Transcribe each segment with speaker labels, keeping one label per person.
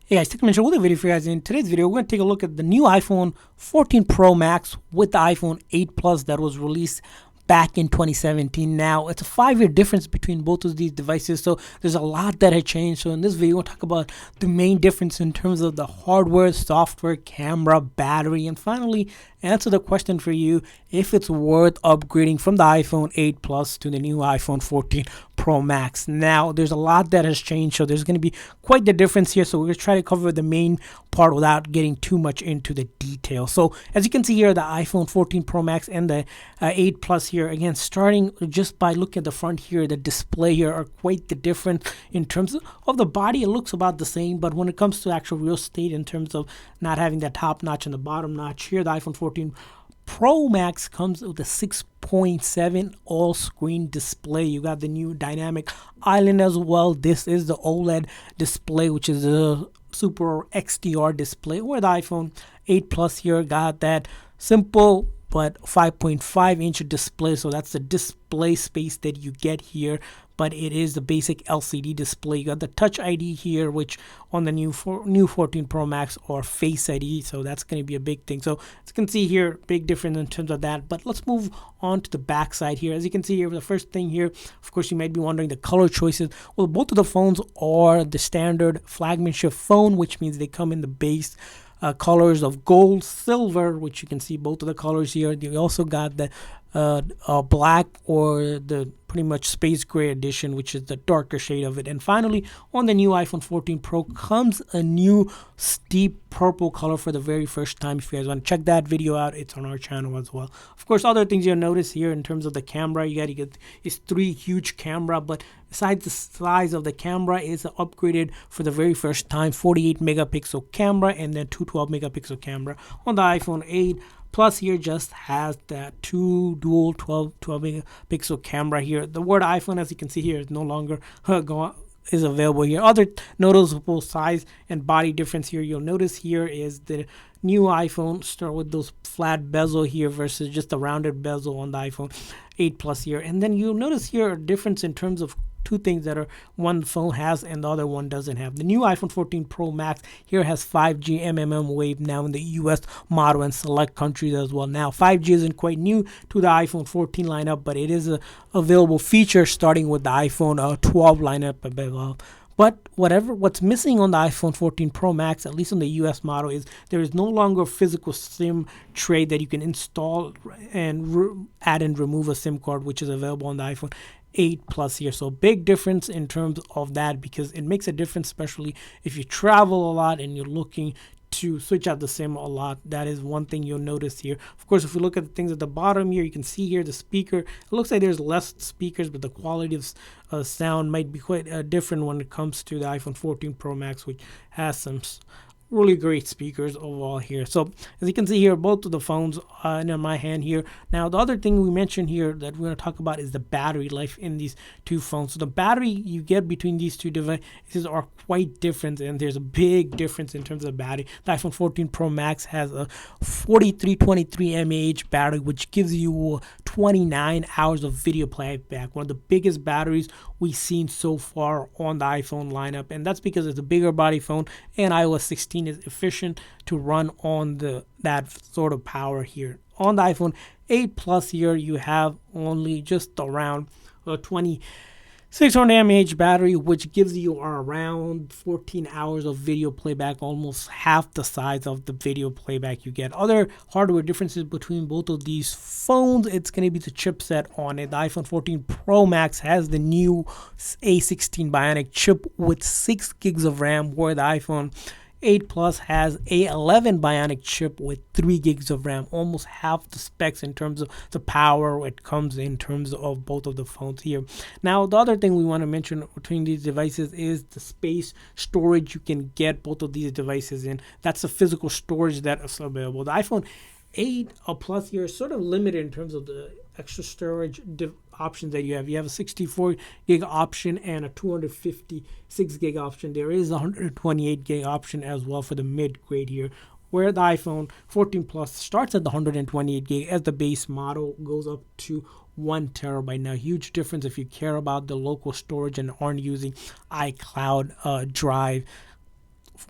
Speaker 1: Hey guys, Techman Show with a video for you guys. In today's video, we're going to take a look at the new iPhone 14 Pro Max with the iPhone 8 Plus that was released back in 2017. Now, it's a 5-year difference between both of these devices, so there's a lot that had changed. So in this video, we'll talk about the main difference in terms of the hardware, software, camera, battery, and finally answer the question for you if it's worth upgrading from the iPhone 8 Plus to the new iPhone 14 Pro Max. Now, there's a lot that has changed, so there's going to be quite the difference here. So we're going to try to cover the main part without getting too much into the details. So as you can see here, the iPhone 14 Pro Max and the 8 Plus here, again, starting just by looking at the front here, the display here are quite the difference in terms of the body. It looks about the same, but when it comes to actual real estate in terms of not having that top notch and the bottom notch here, the iPhone 14 Pro Max comes with a 6.7 all-screen display. You got the new dynamic island as well. This is the OLED display, which is a super XDR display, where the iPhone 8 Plus here got that simple but 5.5-inch display. So that's the display space that you get here, but it is the basic LCD display. You got the Touch ID here, which on the new 14 Pro Max or Face ID, so that's going to be a big thing. So as you can see here, big difference in terms of that. But let's move on to the back side here. As you can see here, the first thing here, of course, you might be wondering the color choices. Well, both of the phones are the standard flagship phone, which means they come in the base colors of gold, silver, which you can see both of the colors here. You also got the black, or the pretty much space gray edition, which is the darker shade of it. And finally, on the new iPhone 14 Pro comes a new steep purple color for the very first time. If you guys want to check that video out, it's on our channel as well. Of course, other things you'll notice here in terms of the camera, you get is 3 huge camera, but besides the size of the camera, is upgraded for the very first time 48 megapixel camera and then 212 megapixel camera. On the iPhone 8 Plus here just has that 2 dual 12 megapixel camera here. The word iPhone, as you can see here, is no longer is available here. Other noticeable size and body difference here you'll notice here is the new iPhone start with those flat bezel here versus just a rounded bezel on the iPhone 8 Plus here. And then you'll notice here a difference in terms of two things that are one phone has and the other one doesn't have. The new iPhone 14 Pro Max here has 5G MMM wave now in the US model and select countries as well. Now 5G isn't quite new to the iPhone 14 lineup, but it is a available feature starting with the iPhone 12 lineup above. But what's missing on the iPhone 14 Pro Max, at least on the US model, is there is no longer a physical SIM tray that you can install and add and remove a SIM card, which is available on the iPhone 8 Plus here. So big difference in terms of that, because it makes a difference, especially if you travel a lot and you're looking to switch out the SIM a lot. That is one thing you'll notice here. Of course, if we look at the things at the bottom here, you can see here the speaker. It looks like there's less speakers, but the quality of sound might be quite different when it comes to the iPhone 14 Pro Max, which has some really great speakers overall here. So as you can see here, both of the phones in my hand here. Now the other thing we mentioned here that we're going to talk about is the battery life in these two phones. So the battery you get between these two devices are quite different, and there's a big difference in terms of battery. The iPhone 14 Pro Max has a 4323 mAh battery, which gives you 29 hours of video playback, one of the biggest batteries we've seen so far on the iPhone lineup. And that's because it's a bigger body phone and iOS 16 is efficient to run on that sort of power here. On the iPhone 8 Plus here, you have only just around 2600 mAh battery, which gives you around 14 hours of video playback, almost half the size of the video playback you get. Other hardware differences between both of these phones, it's going to be the chipset on it. The iPhone 14 Pro Max has the new A16 Bionic chip with 6 gigs of RAM, where the iPhone 8 Plus has A11 Bionic chip with 3 gigs of RAM, almost half the specs in terms of the power it comes in terms of both of the phones here. Now, the other thing we want to mention between these devices is the space storage you can get both of these devices in. That's the physical storage that is available. The iPhone 8 Plus here is sort of limited in terms of the extra storage options that you have. You have a 64 gig option and a 256 gig option. There is a 128 gig option as well for the mid grade here, where the iPhone 14 Plus starts at the 128 gig as the base model, goes up to 1 terabyte. Now, huge difference if you care about the local storage and aren't using iCloud Drive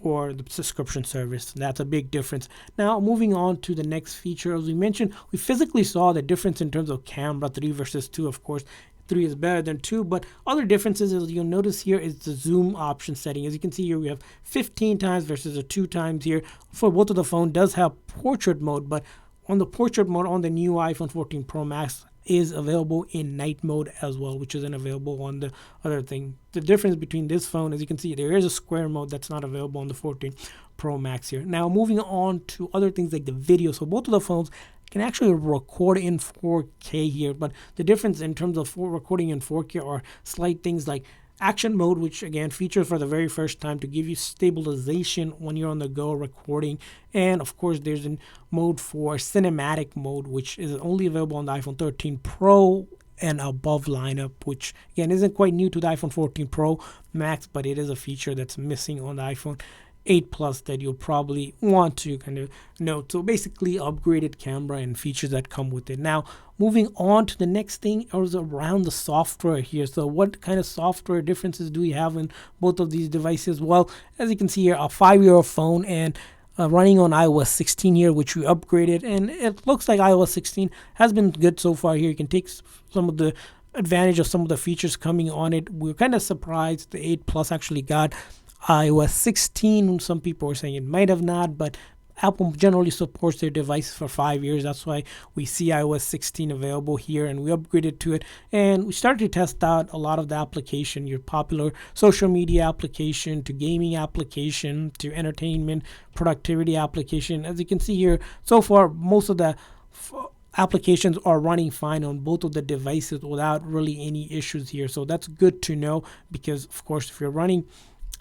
Speaker 1: for the subscription service. That's a big difference. Now, moving on to the next feature, as we mentioned, we physically saw the difference in terms of camera, 3 versus 2, of course. 3 is better than 2, but other differences, as you'll notice here, is the zoom option setting. As you can see here, we have 15 times versus a 2 times here. For both of the phone does have portrait mode, but on the portrait mode on the new iPhone 14 Pro Max is available in night mode as well, which isn't available on the other thing. The difference between this phone, as you can see, there is a square mode that's not available on the 14 Pro Max here. Now, moving on to other things like the video. So both of the phones can actually record in 4K here, but the difference in terms of recording in 4K are slight things like action mode, which again features for the very first time to give you stabilization when you're on the go recording. And of course, there's a mode for cinematic mode, which is only available on the iPhone 13 Pro and above lineup, which again isn't quite new to the iPhone 14 Pro Max, but it is a feature that's missing on the iPhone 8 Plus that you'll probably want to kind of note. So basically upgraded camera and features that come with it. Now, moving on to the next thing is around the software here. So what kind of software differences do we have in both of these devices? Well, as you can see here, a 5-year-old phone and running on iOS 16 here, which we upgraded, and it looks like iOS 16 has been good so far here. You can take some of the advantage of some of the features coming on it. We're kind of surprised the 8 Plus actually got iOS 16. Some people were saying it might have not, but Apple generally supports their devices for 5 years. That's why we see iOS 16 available here, and we upgraded to it. And we started to test out a lot of the application, your popular social media application to gaming application to entertainment, productivity application. As you can see here, so far, most of the applications are running fine on both of the devices without really any issues here. So that's good to know, because of course, if you're running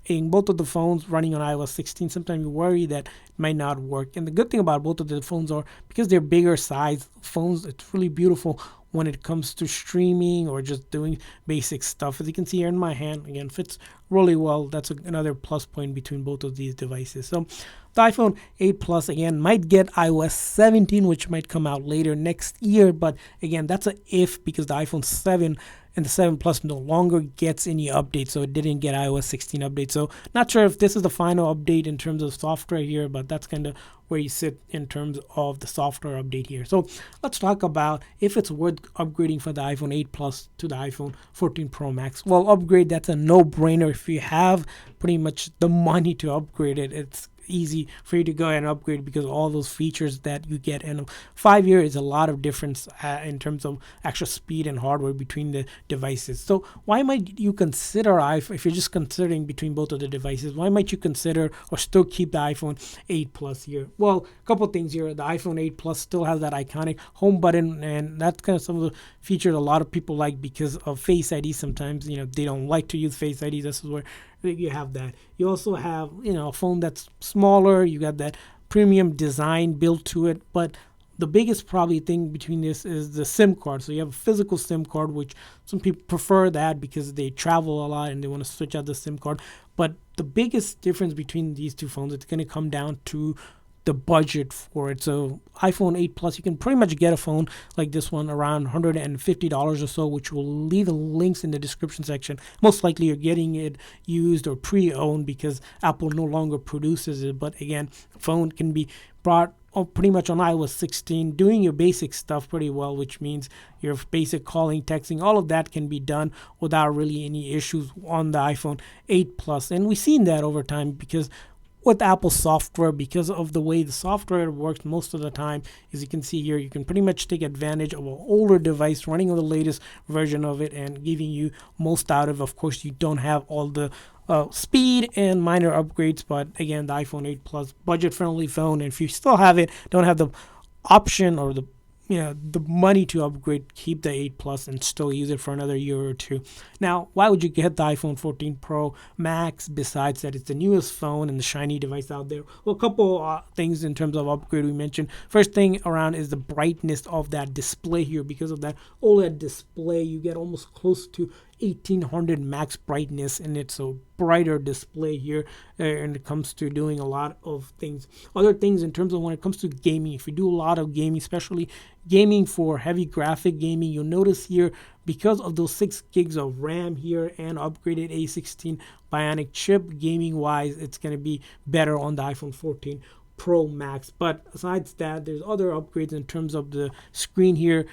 Speaker 1: in both of the phones running on iOS 16, sometimes you worry that it might not work. And the good thing about both of the phones are, because they're bigger size phones, it's really beautiful when it comes to streaming or just doing basic stuff. As you can see here in my hand, again, fits really well. That's another plus point between both of these devices. So the iPhone 8 Plus, again, might get iOS 17, which might come out later next year. But again, that's a if, because the iPhone 7 and the 7 Plus no longer gets any updates, so it didn't get iOS 16 update. So not sure if this is the final update in terms of software here, but that's kind of where you sit in terms of the software update here. So let's talk about if it's worth upgrading for the iPhone 8 Plus to the iPhone 14 Pro Max. Well, upgrade, that's a no-brainer. If you have pretty much the money to upgrade it, it's easy for you to go ahead and upgrade, because all those features that you get in 5 years is a lot of difference in terms of actual speed and hardware between the devices. So why might you consider if you're just considering between both of the devices, why might you consider or still keep the iPhone 8 Plus here? Well, a couple things here. The iPhone 8 Plus still has that iconic home button, and that's kind of some of the features a lot of people like because of Face ID. Sometimes they don't like to use Face ID. This is where you have that. You also have a phone that's smaller. You got that premium design built to it, but the biggest probably thing between this is the SIM card. So you have a physical SIM card, which some people prefer that because they travel a lot and they want to switch out the SIM card. But the biggest difference between these two phones, it's going to come down to the budget for it. So iPhone 8 Plus, you can pretty much get a phone like this one around $150 or so, which will leave the links in the description section. Most likely you're getting it used or pre-owned because Apple no longer produces it. But again, the phone can be brought pretty much on iOS 16, doing your basic stuff pretty well, which means your basic calling, texting, all of that can be done without really any issues on the iPhone 8 Plus. And we've seen that over time, because with Apple software, because of the way the software works most of the time, as you can see here, you can pretty much take advantage of an older device running on the latest version of it and giving you most out of. Of course, you don't have all the speed and minor upgrades, but again, the iPhone 8 Plus, budget-friendly phone, and if you still have it, don't have the option or the money to upgrade, keep the 8 Plus and still use it for another year or two. Now, why would you get the iPhone 14 Pro Max besides that it's the newest phone and the shiny device out there? Well, a couple things in terms of upgrade we mentioned. First thing around is the brightness of that display here. Because of that OLED display, you get almost close to 1800 max brightness, and it's a brighter display here, and it comes to doing a lot of things. Other things in terms of when it comes to gaming, if you do a lot of gaming, especially gaming for heavy graphic gaming, you'll notice here, because of those 6 gigs of RAM here and upgraded A16 Bionic chip, gaming wise it's going to be better on the iPhone 14 Pro Max. But besides that, there's other upgrades in terms of the screen here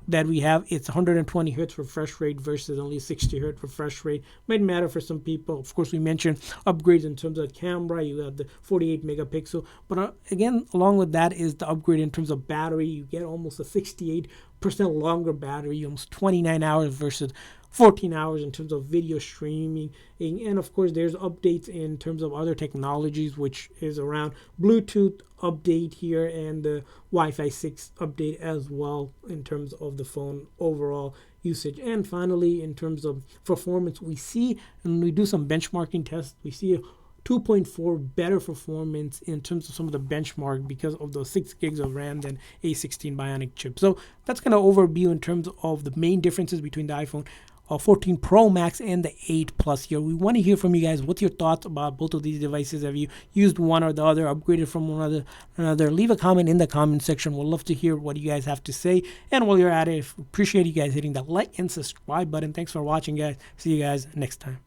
Speaker 1: that we have. It's 120 hertz refresh rate versus only 60 hertz refresh rate. Might matter for some people. Of course, we mentioned upgrades in terms of camera. You have the 48 megapixel, but again, along with that is the upgrade in terms of battery. You get almost a 68% longer battery, almost 29 hours versus 14 hours in terms of video streaming. And of course, there's updates in terms of other technologies, which is around Bluetooth update here and the Wi-Fi 6 update as well in terms of the phone overall usage. And finally, in terms of performance, we see, and we do some benchmarking tests, we see a 2.4 better performance in terms of some of the benchmark because of those 6 gigs of RAM than A16 Bionic chip. So that's kind of overview in terms of the main differences between the iPhone 14 Pro Max and the 8 Plus here. We want to hear from you guys. What's your thoughts about both of these devices? Have you used one or the other, upgraded from one or another? Leave a comment in the comment section. We'd love to hear what you guys have to say. And while you're at it, appreciate you guys hitting that like and subscribe button. Thanks for watching, guys. See you guys next time.